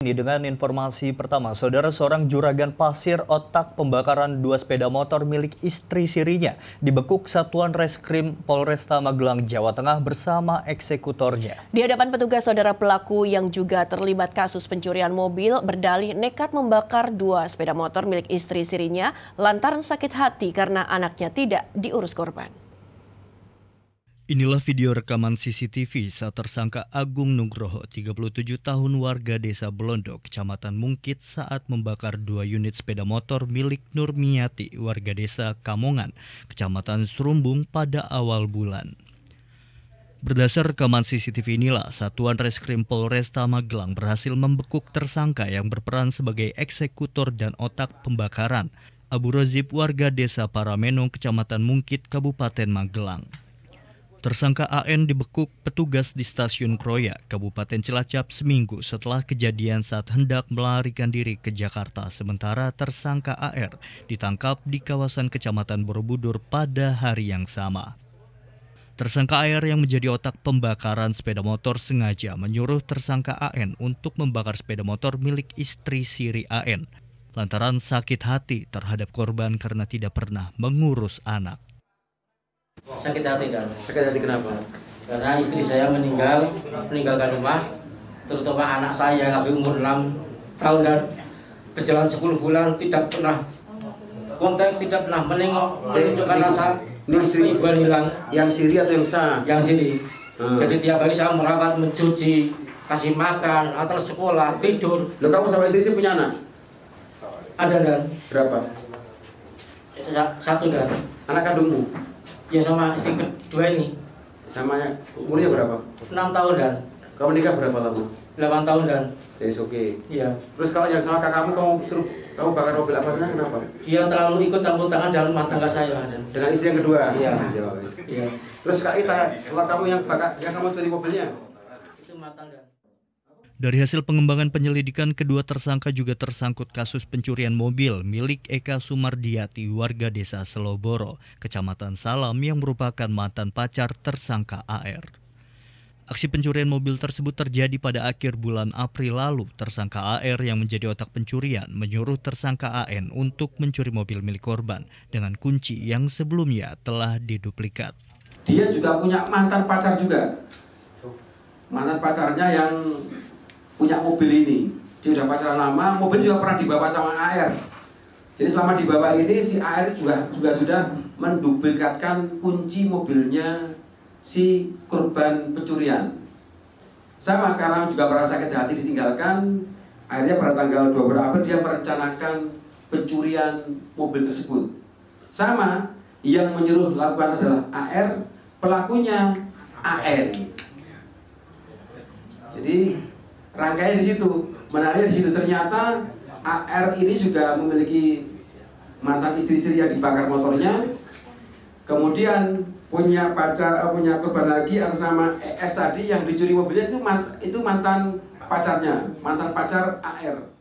Ini dengan informasi pertama, saudara, seorang juragan pasir otak pembakaran dua sepeda motor milik istri sirinya dibekuk Satuan Reskrim Polresta Magelang, Jawa Tengah bersama eksekutornya. Di hadapan petugas, saudara pelaku yang juga terlibat kasus pencurian mobil berdalih nekat membakar dua sepeda motor milik istri sirinya lantaran sakit hati karena anaknya tidak diurus korban. Inilah video rekaman CCTV saat tersangka Agung Nugroho, 37 tahun warga desa Belondo, Kecamatan Mungkit saat membakar dua unit sepeda motor milik Nurmiati, warga desa Kamongan, Kecamatan Serumbung pada awal bulan. Berdasar rekaman CCTV inilah, Satuan Reskrim Polresta Magelang berhasil membekuk tersangka yang berperan sebagai eksekutor dan otak pembakaran, Abu Rozib, warga desa Paramenong, Kecamatan Mungkit, Kabupaten Magelang. Tersangka AN dibekuk petugas di Stasiun Kroya, Kabupaten Cilacap seminggu setelah kejadian saat hendak melarikan diri ke Jakarta. Sementara tersangka AR ditangkap di kawasan Kecamatan Borobudur pada hari yang sama. Tersangka AR yang menjadi otak pembakaran sepeda motor sengaja menyuruh tersangka AN untuk membakar sepeda motor milik istri siri AN lantaran sakit hati terhadap korban karena tidak pernah mengurus anak. Sakit hati kan? Sakit hati kenapa? Karena istri saya meninggalkan rumah, terutama anak saya yang umur 6 tahun dan berjalan 10 bulan tidak pernah kontak, tidak pernah menengok, menunjukkan rasa. Ini istri hilang. Yang siri atau yang sah? Yang siri. Jadi tiap hari saya merawat, mencuci, kasih makan, antar sekolah, tidur. Loh, kamu sama istri punya anak? Ada dan. Berapa? Satu dan. Anak kandungmu? Ya sama istri kedua ini. Sama umurnya berapa? 6 tahun dan. Kamu nikah berapa lama? 8 tahun dan. Yes, oke. Iya. Terus kalau yang sama kakakmu kamu suruh kamu bakar mobil apa? Kenapa? Dia terlalu ikut campur tangan dalam rumah tangga saya. Dengan istri yang kedua? Iya. Iya. Terus Kak Ita, kalau kamu yang kamu curi mobilnya? Itu matang dan. Dari hasil pengembangan penyelidikan, kedua tersangka juga tersangkut kasus pencurian mobil milik Eka Sumardiati, warga desa Seloboro, Kecamatan Salam, yang merupakan mantan pacar tersangka AR. Aksi pencurian mobil tersebut terjadi pada akhir bulan April lalu. Tersangka AR yang menjadi otak pencurian menyuruh tersangka AN untuk mencuri mobil milik korban dengan kunci yang sebelumnya telah diduplikat. Dia juga punya mantan pacar juga. Mantan pacarnya yang punya mobil ini. Dia udah pacaran lama, mobil juga pernah dibawa sama AR. Jadi selama dibawa ini si AR juga sudah menduplikatkan kunci mobilnya si korban pencurian. Sama, karena juga merasa sakit hati ditinggalkan, akhirnya pada tanggal 20 April dia merencanakan pencurian mobil tersebut. Sama, yang menyuruh lakukan adalah AR, pelakunya AN. Jadi rangkaian di situ, menariknya di situ ternyata AR ini juga memiliki mantan istri yang dibakar motornya, kemudian punya korban lagi atas nama ES tadi yang dicuri mobilnya itu mantan pacarnya, mantan pacar AR.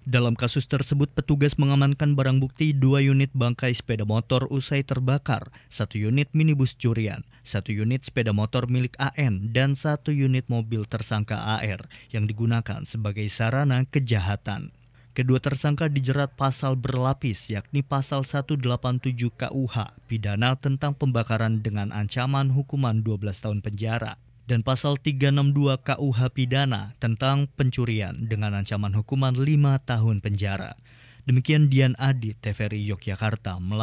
Dalam kasus tersebut, petugas mengamankan barang bukti 2 unit bangkai sepeda motor usai terbakar, 1 unit minibus curian, 1 unit sepeda motor milik AN, dan 1 unit mobil tersangka AR yang digunakan sebagai sarana kejahatan. Kedua tersangka dijerat pasal berlapis, yakni pasal 187 KUH, pidana tentang pembakaran dengan ancaman hukuman 12 tahun penjara. Dan pasal 362 KUH pidana tentang pencurian dengan ancaman hukuman 5 tahun penjara. Demikian Dian Adi, TVRI Yogyakarta.